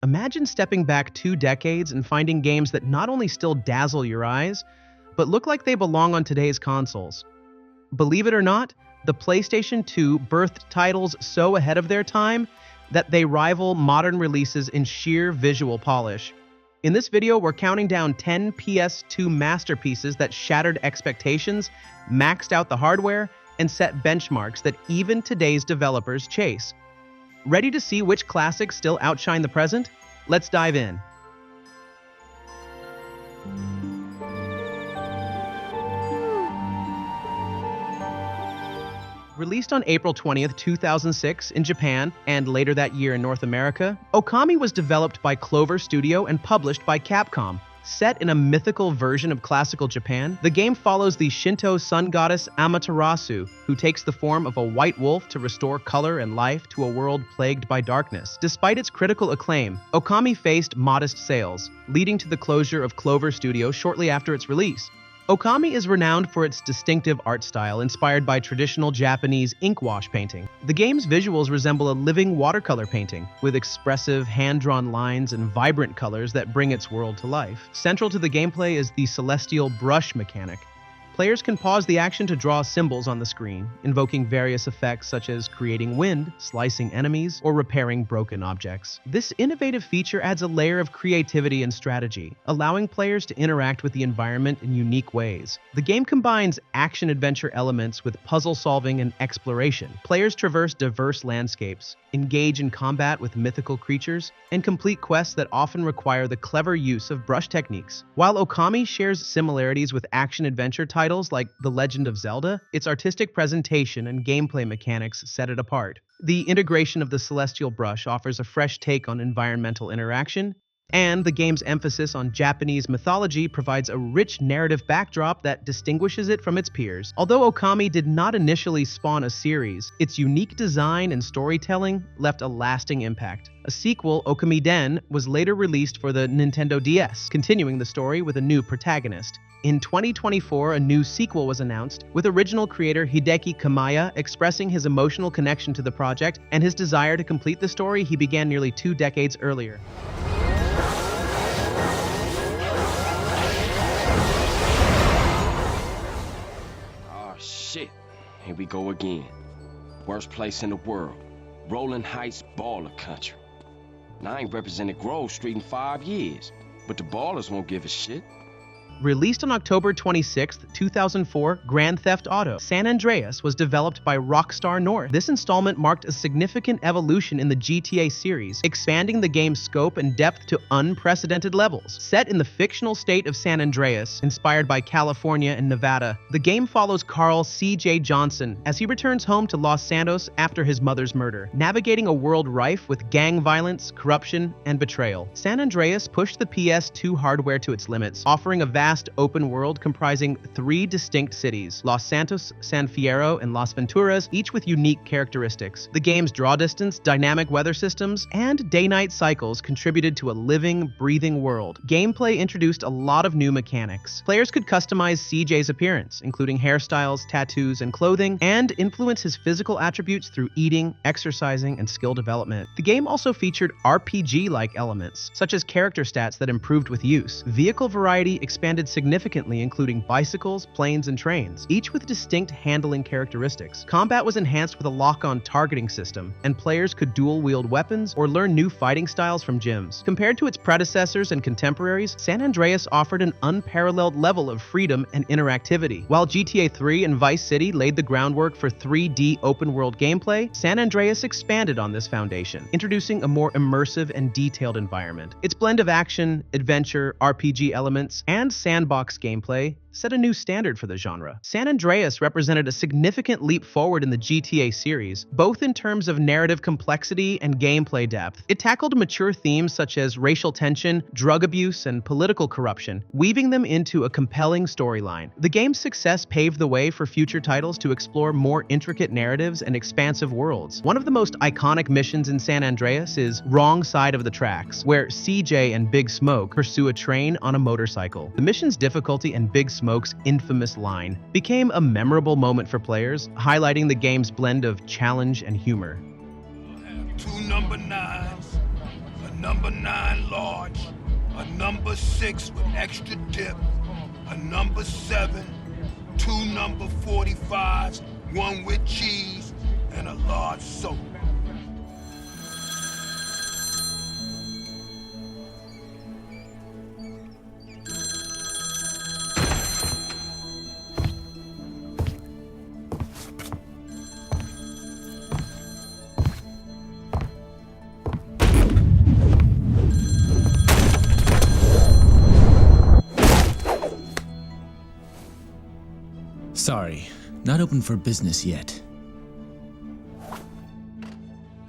Imagine stepping back 2 decades and finding games that not only still dazzle your eyes, but look like they belong on today's consoles. Believe it or not, the PlayStation 2 birthed titles so ahead of their time that they rival modern releases in sheer visual polish. In this video, we're counting down 10 PS2 masterpieces that shattered expectations, maxed out the hardware, and set benchmarks that even today's developers chase. Ready to see which classics still outshine the present? Let's dive in. Released on April 20th, 2006 in Japan and later that year in North America, Okami was developed by Clover Studio and published by Capcom. Set in a mythical version of classical Japan, the game follows the Shinto sun goddess Amaterasu, who takes the form of a white wolf to restore color and life to a world plagued by darkness. Despite its critical acclaim, Okami faced modest sales, leading to the closure of Clover Studio shortly after its release. Okami is renowned for its distinctive art style inspired by traditional Japanese ink wash painting. The game's visuals resemble a living watercolor painting, with expressive, hand-drawn lines and vibrant colors that bring its world to life. Central to the gameplay is the celestial brush mechanic. Players can pause the action to draw symbols on the screen, invoking various effects such as creating wind, slicing enemies, or repairing broken objects. This innovative feature adds a layer of creativity and strategy, allowing players to interact with the environment in unique ways. The game combines action-adventure elements with puzzle solving and exploration. Players traverse diverse landscapes, engage in combat with mythical creatures, and complete quests that often require the clever use of brush techniques. While Okami shares similarities with action-adventure titles like The Legend of Zelda, its artistic presentation and gameplay mechanics set it apart. The integration of the celestial brush offers a fresh take on environmental interaction, and the game's emphasis on Japanese mythology provides a rich narrative backdrop that distinguishes it from its peers. Although Okami did not initially spawn a series, its unique design and storytelling left a lasting impact. A sequel, Okami Den, was later released for the Nintendo DS, continuing the story with a new protagonist. In 2024, a new sequel was announced, with original creator Hideki Kamiya expressing his emotional connection to the project and his desire to complete the story he began nearly 2 decades earlier. Shit, here we go again. Worst place in the world. Rolling Heights baller country. Now, I ain't represented Grove Street in 5 years, but the ballers won't give a shit. Released on October 26, 2004, Grand Theft Auto San Andreas was developed by Rockstar North. This installment marked a significant evolution in the GTA series, expanding the game's scope and depth to unprecedented levels. Set in the fictional state of San Andreas, inspired by California and Nevada, the game follows Carl C.J. Johnson as he returns home to Los Santos after his mother's murder, navigating a world rife with gang violence, corruption, and betrayal. San Andreas pushed the PS2 hardware to its limits, offering a vast open world comprising 3 distinct cities, Los Santos, San Fierro, and Las Venturas, each with unique characteristics. The game's draw distance, dynamic weather systems, and day-night cycles contributed to a living, breathing world. Gameplay introduced a lot of new mechanics. Players could customize CJ's appearance, including hairstyles, tattoos, and clothing, and influence his physical attributes through eating, exercising, and skill development. The game also featured RPG-like elements, such as character stats that improved with use. Vehicle variety expanded significantly, including bicycles, planes, and trains, each with distinct handling characteristics. Combat was enhanced with a lock-on targeting system, and players could dual-wield weapons or learn new fighting styles from gyms. Compared to its predecessors and contemporaries, San Andreas offered an unparalleled level of freedom and interactivity. While GTA 3 and Vice City laid the groundwork for 3D open-world gameplay, San Andreas expanded on this foundation, introducing a more immersive and detailed environment. Its blend of action, adventure, RPG elements, and sandbox gameplay set a new standard for the genre. San Andreas represented a significant leap forward in the GTA series, both in terms of narrative complexity and gameplay depth. It tackled mature themes such as racial tension, drug abuse, and political corruption, weaving them into a compelling storyline. The game's success paved the way for future titles to explore more intricate narratives and expansive worlds. One of the most iconic missions in San Andreas is Wrong Side of the Tracks, where CJ and Big Smoke pursue a train on a motorcycle. The mission's difficulty and Big Smoke's infamous line became a memorable moment for players, highlighting the game's blend of challenge and humor. Two number 9s, a number 9 large, a number 6 with extra dip, a number 7, 2 number 45s, 1 with cheese, and a large soda. Sorry, not open for business yet.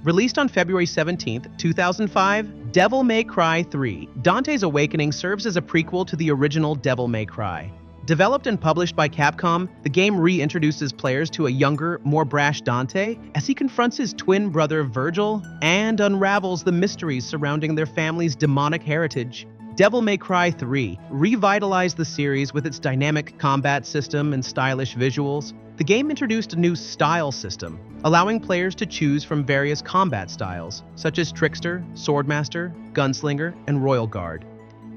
Released on February 17th, 2005, Devil May Cry 3: Dante's Awakening serves as a prequel to the original Devil May Cry. Developed and published by Capcom, the game reintroduces players to a younger, more brash Dante as he confronts his twin brother Virgil and unravels the mysteries surrounding their family's demonic heritage. Devil May Cry 3 revitalized the series with its dynamic combat system and stylish visuals. The game introduced a new style system, allowing players to choose from various combat styles, such as Trickster, Swordmaster, Gunslinger, and Royal Guard,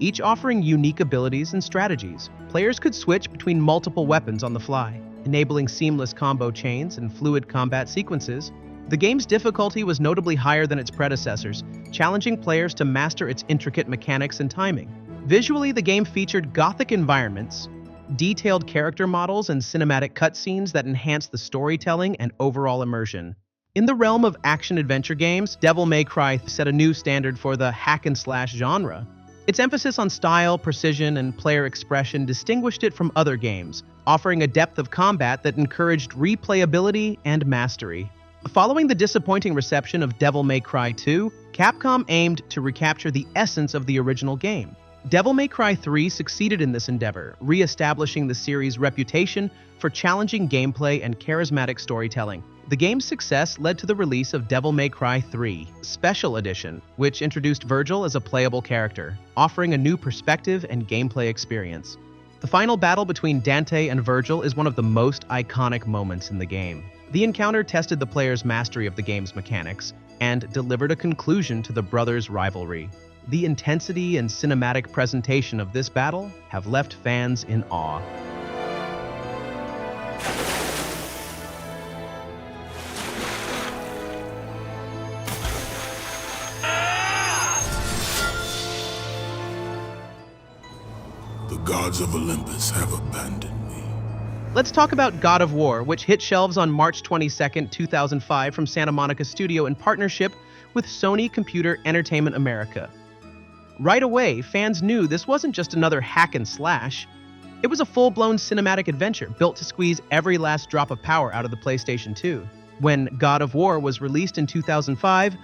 each offering unique abilities and strategies. Players could switch between multiple weapons on the fly, enabling seamless combo chains and fluid combat sequences. The game's difficulty was notably higher than its predecessors, challenging players to master its intricate mechanics and timing. Visually, the game featured gothic environments, detailed character models, and cinematic cutscenes that enhanced the storytelling and overall immersion. In the realm of action-adventure games, Devil May Cry set a new standard for the hack-and-slash genre. Its emphasis on style, precision, and player expression distinguished it from other games, offering a depth of combat that encouraged replayability and mastery. Following the disappointing reception of Devil May Cry 2, Capcom aimed to recapture the essence of the original game. Devil May Cry 3 succeeded in this endeavor, re-establishing the series' reputation for challenging gameplay and charismatic storytelling. The game's success led to the release of Devil May Cry 3 Special Edition, which introduced Virgil as a playable character, offering a new perspective and gameplay experience. The final battle between Dante and Virgil is one of the most iconic moments in the game. The encounter tested the player's mastery of the game's mechanics and delivered a conclusion to the brothers' rivalry. The intensity and cinematic presentation of this battle have left fans in awe. The gods of Olympus have abandoned me. Let's talk about God of War, which hit shelves on March 22, 2005 from Santa Monica Studio in partnership with Sony Computer Entertainment America. Right away, fans knew this wasn't just another hack and slash. It was a full-blown cinematic adventure built to squeeze every last drop of power out of the PlayStation 2. When God of War was released in 2005,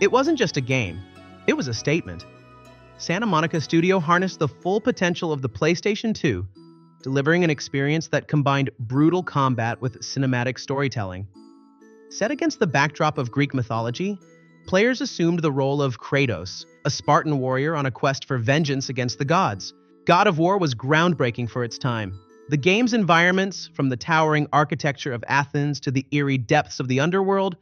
it wasn't just a game, it was a statement. Santa Monica Studio harnessed the full potential of the PlayStation 2, delivering an experience that combined brutal combat with cinematic storytelling. Set against the backdrop of Greek mythology, players assumed the role of Kratos, a Spartan warrior on a quest for vengeance against the gods. God of War was groundbreaking for its time. The game's environments, from the towering architecture of Athens to the eerie depths of the underworld,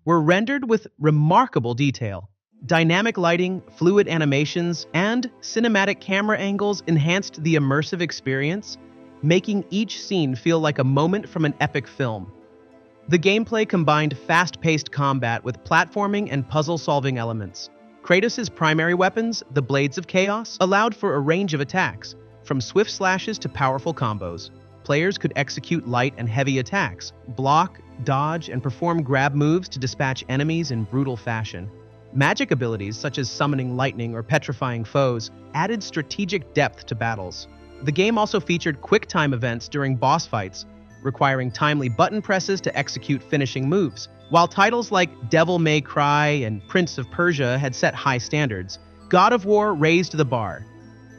were rendered with remarkable detail. Dynamic lighting, fluid animations, and cinematic camera angles enhanced the immersive experience, making each scene feel like a moment from an epic film. The gameplay combined fast-paced combat with platforming and puzzle-solving elements. Kratos' primary weapons, the Blades of Chaos, allowed for a range of attacks, from swift slashes to powerful combos. Players could execute light and heavy attacks, block, dodge, and perform grab moves to dispatch enemies in brutal fashion. Magic abilities, such as summoning lightning or petrifying foes, added strategic depth to battles. The game also featured quick-time events during boss fights, requiring timely button presses to execute finishing moves. While titles like Devil May Cry and Prince of Persia had set high standards, God of War raised the bar.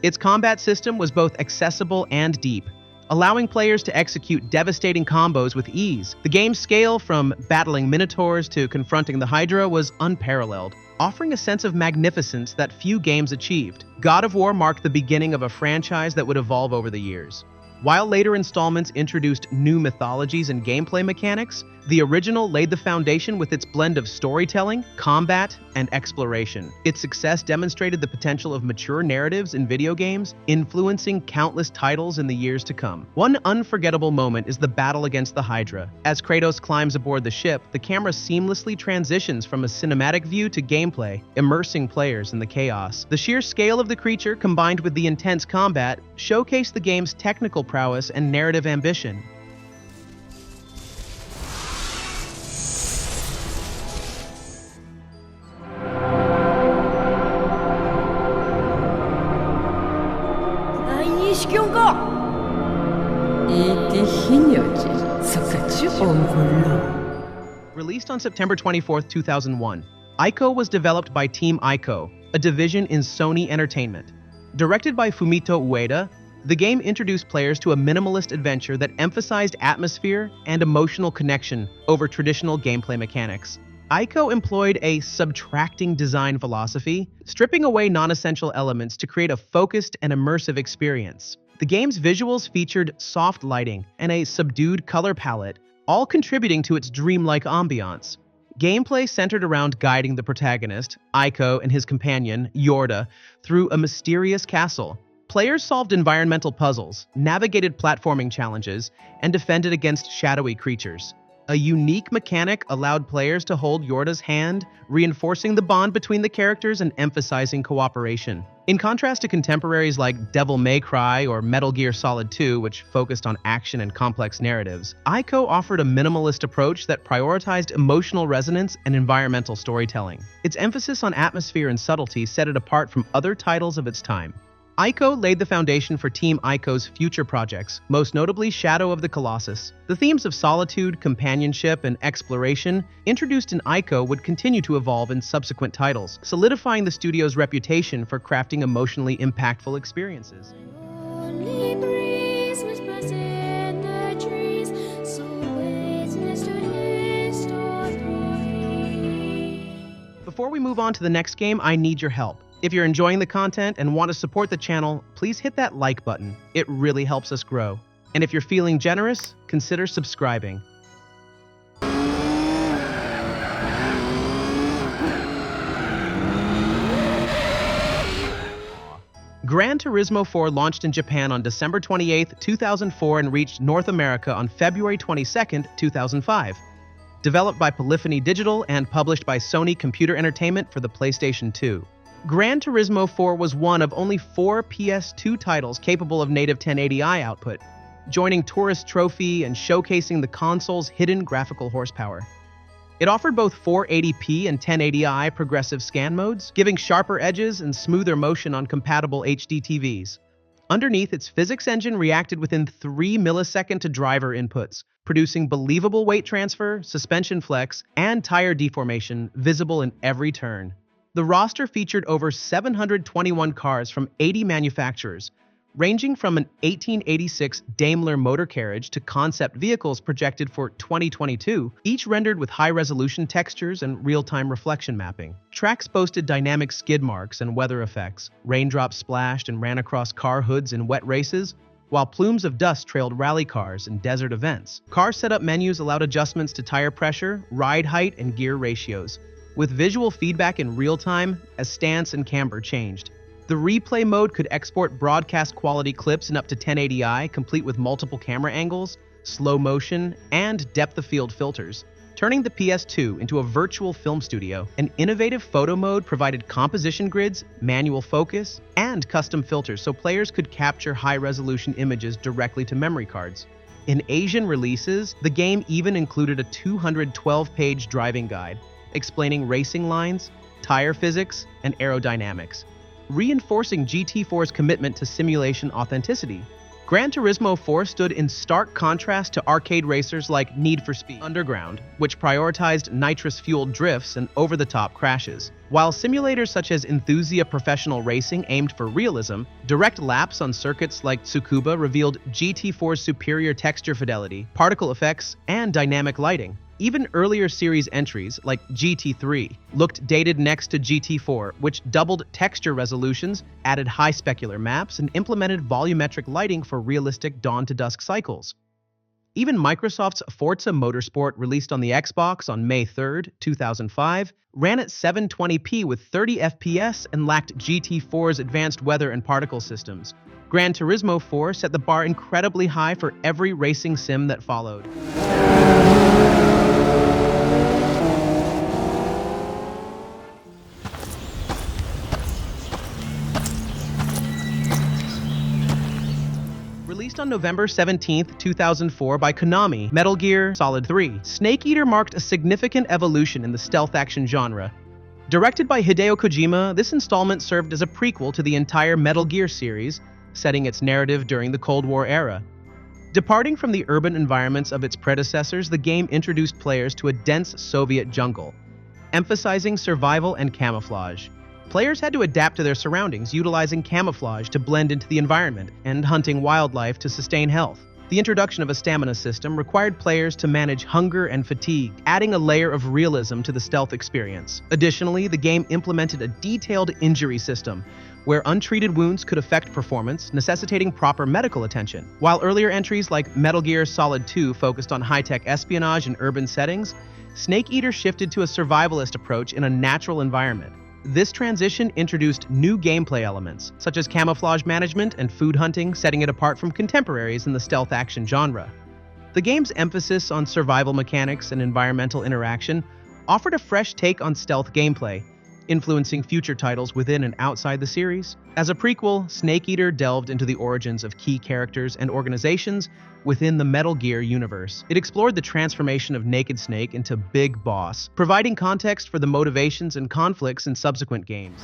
Its combat system was both accessible and deep, allowing players to execute devastating combos with ease. The game's scale, from battling minotaurs to confronting the Hydra, was unparalleled, offering a sense of magnificence that few games achieved. God of War marked the beginning of a franchise that would evolve over the years. While later installments introduced new mythologies and gameplay mechanics, The original laid the foundation with its blend of storytelling, combat, and exploration. Its success demonstrated the potential of mature narratives in video games, influencing countless titles in the years to come. One unforgettable moment is the battle against the Hydra. As Kratos climbs aboard the ship, the camera seamlessly transitions from a cinematic view to gameplay, immersing players in the chaos. The sheer scale of the creature, combined with the intense combat, showcased the game's technical prowess and narrative ambition. Released on September 24, 2001, Ico was developed by Team Ico, a division in Sony Entertainment. Directed by Fumito Ueda, the game introduced players to a minimalist adventure that emphasized atmosphere and emotional connection over traditional gameplay mechanics. Ico employed a subtracting design philosophy, stripping away non-essential elements to create a focused and immersive experience. The game's visuals featured soft lighting and a subdued color palette, all contributing to its dreamlike ambiance. Gameplay centered around guiding the protagonist, Ico, and his companion, Yorda, through a mysterious castle. Players solved environmental puzzles, navigated platforming challenges, and defended against shadowy creatures. A unique mechanic allowed players to hold Yorda's hand, reinforcing the bond between the characters and emphasizing cooperation. In contrast to contemporaries like Devil May Cry or Metal Gear Solid 2, which focused on action and complex narratives, Ico offered a minimalist approach that prioritized emotional resonance and environmental storytelling. Its emphasis on atmosphere and subtlety set it apart from other titles of its time. Ico laid the foundation for Team Ico's future projects, most notably Shadow of the Colossus. The themes of solitude, companionship, and exploration introduced in Ico would continue to evolve in subsequent titles, solidifying the studio's reputation for crafting emotionally impactful experiences. Before we move on to the next game, I need your help. If you're enjoying the content and want to support the channel, please hit that like button. It really helps us grow. And if you're feeling generous, consider subscribing. Gran Turismo 4 launched in Japan on December 28, 2004 and reached North America on February 22, 2005. Developed by Polyphony Digital and published by Sony Computer Entertainment for the PlayStation 2. Gran Turismo 4 was one of only 4 PS2 titles capable of native 1080i output, joining Tourist Trophy and showcasing the console's hidden graphical horsepower. It offered both 480p and 1080i progressive scan modes, giving sharper edges and smoother motion on compatible HD TVs. Underneath, its physics engine reacted within 3 millisecond to driver inputs, producing believable weight transfer, suspension flex, and tire deformation visible in every turn. The roster featured over 721 cars from 80 manufacturers, ranging from an 1886 Daimler motor carriage to concept vehicles projected for 2022, each rendered with high-resolution textures and real-time reflection mapping. Tracks boasted dynamic skid marks and weather effects, raindrops splashed and ran across car hoods in wet races, while plumes of dust trailed rally cars in desert events. Car setup menus allowed adjustments to tire pressure, ride height, and gear ratios, with visual feedback in real time as stance and camber changed. The replay mode could export broadcast quality clips in up to 1080i, complete with multiple camera angles, slow motion, and depth of field filters, turning the PS2 into a virtual film studio. An innovative photo mode provided composition grids, manual focus, and custom filters so players could capture high-resolution images directly to memory cards. In Asian releases, the game even included a 212-page driving guide, explaining racing lines, tire physics, and aerodynamics, reinforcing GT4's commitment to simulation authenticity. Gran Turismo 4 stood in stark contrast to arcade racers like Need for Speed Underground, which prioritized nitrous-fueled drifts and over-the-top crashes. While simulators such as Enthusia Professional Racing aimed for realism, direct laps on circuits like Tsukuba revealed GT4's superior texture fidelity, particle effects, and dynamic lighting. Even earlier series entries, like GT3, looked dated next to GT4, which doubled texture resolutions, added high specular maps, and implemented volumetric lighting for realistic dawn-to-dusk cycles. Even Microsoft's Forza Motorsport, released on the Xbox on May 3, 2005, ran at 720p with 30 FPS and lacked GT4's advanced weather and particle systems. Gran Turismo 4 set the bar incredibly high for every racing sim that followed. Released on November 17, 2004 by Konami, Metal Gear Solid 3, Snake Eater marked a significant evolution in the stealth action genre. Directed by Hideo Kojima, this installment served as a prequel to the entire Metal Gear series, setting its narrative during the Cold War era. Departing from the urban environments of its predecessors, the game introduced players to a dense Soviet jungle, emphasizing survival and camouflage. Players had to adapt to their surroundings, utilizing camouflage to blend into the environment and hunting wildlife to sustain health. The introduction of a stamina system required players to manage hunger and fatigue, adding a layer of realism to the stealth experience. Additionally, the game implemented a detailed injury system, where untreated wounds could affect performance, necessitating proper medical attention. While earlier entries like Metal Gear Solid 2 focused on high-tech espionage in urban settings, Snake Eater shifted to a survivalist approach in a natural environment. This transition introduced new gameplay elements, such as camouflage management and food hunting, setting it apart from contemporaries in the stealth action genre. The game's emphasis on survival mechanics and environmental interaction offered a fresh take on stealth gameplay, influencing future titles within and outside the series. As a prequel, Snake Eater delved into the origins of key characters and organizations within the Metal Gear universe. It explored the transformation of Naked Snake into Big Boss, providing context for the motivations and conflicts in subsequent games.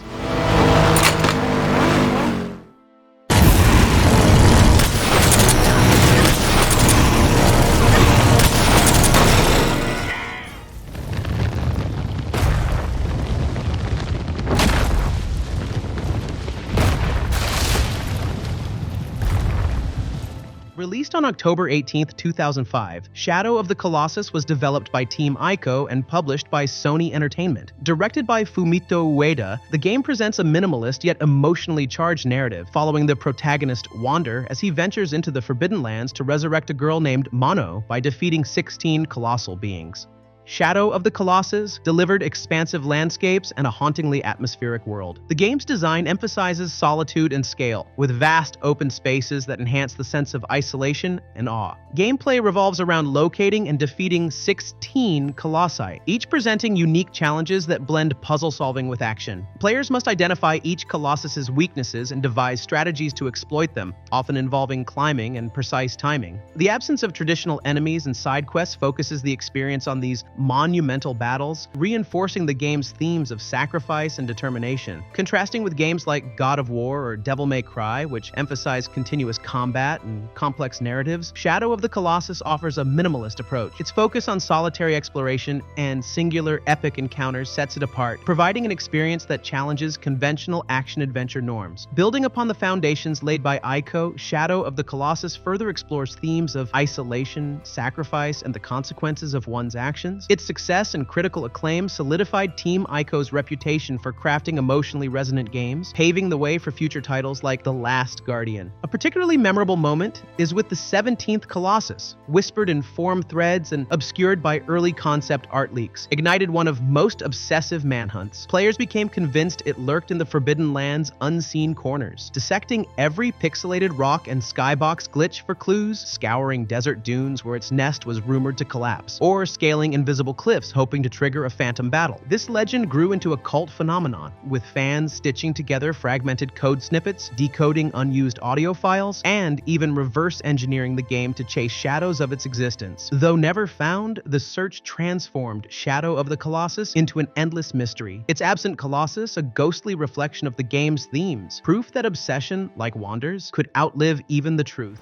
Released on October 18, 2005, Shadow of the Colossus was developed by Team Ico and published by Sony Entertainment. Directed by Fumito Ueda, the game presents a minimalist yet emotionally charged narrative, following the protagonist Wander as he ventures into the Forbidden Lands to resurrect a girl named Mono by defeating 16 colossal beings. Shadow of the Colossus delivered expansive landscapes and a hauntingly atmospheric world. The game's design emphasizes solitude and scale, with vast open spaces that enhance the sense of isolation and awe. Gameplay revolves around locating and defeating 16 colossi, each presenting unique challenges that blend puzzle-solving with action. Players must identify each colossus's weaknesses and devise strategies to exploit them, often involving climbing and precise timing. The absence of traditional enemies and side quests focuses the experience on these monumental battles, reinforcing the game's themes of sacrifice and determination. Contrasting with games like God of War or Devil May Cry, which emphasize continuous combat and complex narratives, Shadow of the Colossus offers a minimalist approach. Its focus on solitary exploration and singular epic encounters sets it apart, providing an experience that challenges conventional action-adventure norms. Building upon the foundations laid by Ico, Shadow of the Colossus further explores themes of isolation, sacrifice, and the consequences of one's actions. Its success and critical acclaim solidified Team Ico's reputation for crafting emotionally resonant games, paving the way for future titles like The Last Guardian. A particularly memorable moment is with the 17th Colossus, whispered in forum threads and obscured by early concept art leaks, ignited one of most obsessive manhunts. Players became convinced it lurked in the Forbidden Lands' unseen corners, dissecting every pixelated rock and skybox glitch for clues, scouring desert dunes where its nest was rumored to collapse, or scaling invisible cliffs hoping to trigger a phantom battle. This legend grew into a cult phenomenon, with fans stitching together fragmented code snippets, decoding unused audio files, and even reverse engineering the game to chase shadows of its existence. Though never found, the search transformed Shadow of the Colossus into an endless mystery. Its absent Colossus, a ghostly reflection of the game's themes, proof that obsession, like Wander's, could outlive even the truth.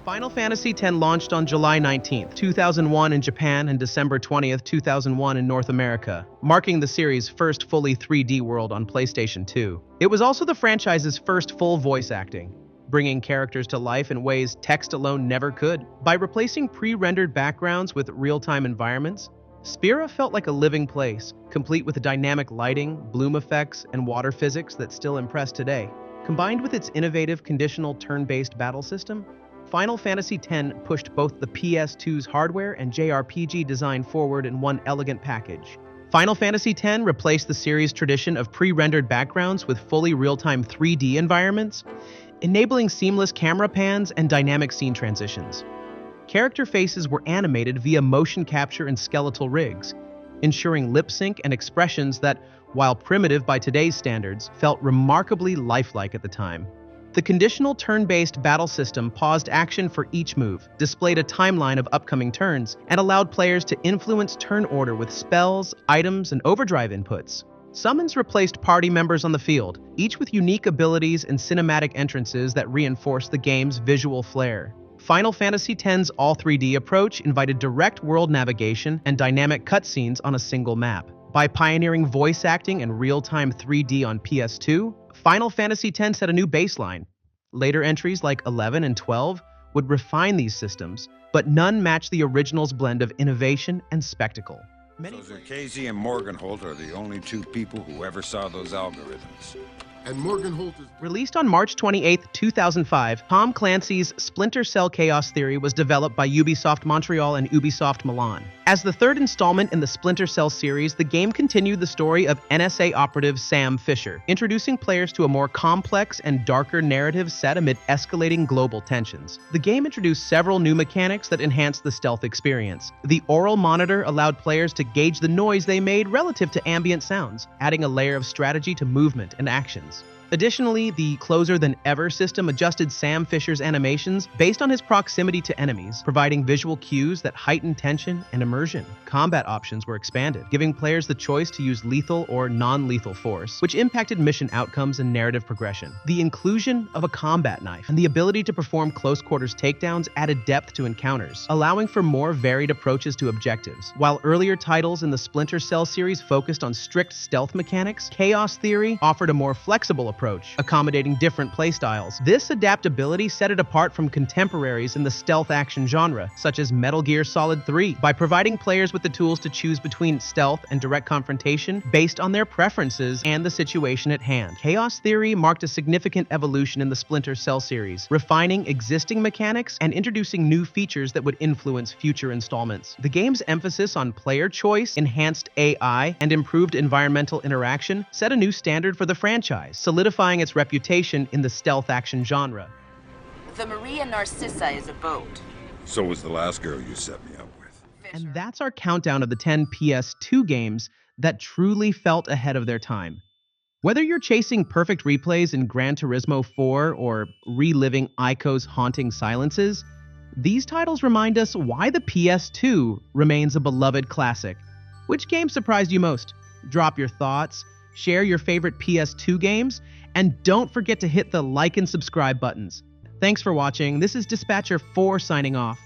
Final Fantasy X launched on July 19, 2001 in Japan and December 20, 2001 in North America, marking the series' first fully 3D world on PlayStation 2. It was also the franchise's first full voice acting. bringing characters to life in ways text alone never could. By replacing pre-rendered backgrounds with real-time environments, Spira felt like a living place, complete with dynamic lighting, bloom effects, and water physics that still impress today. Combined with its innovative conditional turn-based battle system, Final Fantasy X pushed both the PS2's hardware and JRPG design forward in one elegant package. Final Fantasy X replaced the series' tradition of pre-rendered backgrounds with fully real-time 3D environments, enabling seamless camera pans and dynamic scene transitions. Character faces were animated via motion capture and skeletal rigs, ensuring lip sync and expressions that, while primitive by today's standards, felt remarkably lifelike at the time. The conditional turn-based battle system paused action for each move, displayed a timeline of upcoming turns, and allowed players to influence turn order with spells, items, and overdrive inputs. Summons replaced party members on the field, each with unique abilities and cinematic entrances that reinforced the game's visual flair. Final Fantasy X's all 3D approach invited direct world navigation and dynamic cutscenes on a single map. By pioneering voice acting and real-time 3D on PS2, Final Fantasy X set a new baseline. Later entries like 11 and 12 would refine these systems, but none matched the original's blend of innovation and spectacle. So Zerkasi and Morganholt are the only two people who ever saw those algorithms. And Morganholt is... Released on March 28, 2005, Tom Clancy's Splinter Cell Chaos Theory was developed by Ubisoft Montreal and Ubisoft Milan. As the third installment in the Splinter Cell series, the game continued the story of NSA operative Sam Fisher, introducing players to a more complex and darker narrative set amid escalating global tensions. The game introduced several new mechanics that enhanced the stealth experience. The Aural Monitor allowed players to gauge the noise they made relative to ambient sounds, adding a layer of strategy to movement and actions. Additionally, the closer-than-ever system adjusted Sam Fisher's animations based on his proximity to enemies, providing visual cues that heightened tension and immersion. Combat options were expanded, giving players the choice to use lethal or non-lethal force, which impacted mission outcomes and narrative progression. The inclusion of a combat knife and the ability to perform close-quarters takedowns added depth to encounters, allowing for more varied approaches to objectives. While earlier titles in the Splinter Cell series focused on strict stealth mechanics, Chaos Theory offered a more flexible approach, accommodating different playstyles. This adaptability set it apart from contemporaries in the stealth action genre, such as Metal Gear Solid 3, by providing players with the tools to choose between stealth and direct confrontation based on their preferences and the situation at hand. Chaos Theory marked a significant evolution in the Splinter Cell series, refining existing mechanics and introducing new features that would influence future installments. The game's emphasis on player choice, enhanced AI, and improved environmental interaction set a new standard for the franchise, solidifying its reputation in the stealth action genre. The Maria Narcissa is a boat. So was the last girl you set me up with. And that's our countdown of the 10 PS2 games that truly felt ahead of their time. Whether you're chasing perfect replays in Gran Turismo 4 or reliving Ico's haunting silences, these titles remind us why the PS2 remains a beloved classic. Which game surprised you most? Drop your thoughts, share your favorite PS2 games, and don't forget to hit the like and subscribe buttons. Thanks for watching. This is Dispatcher 4 signing off.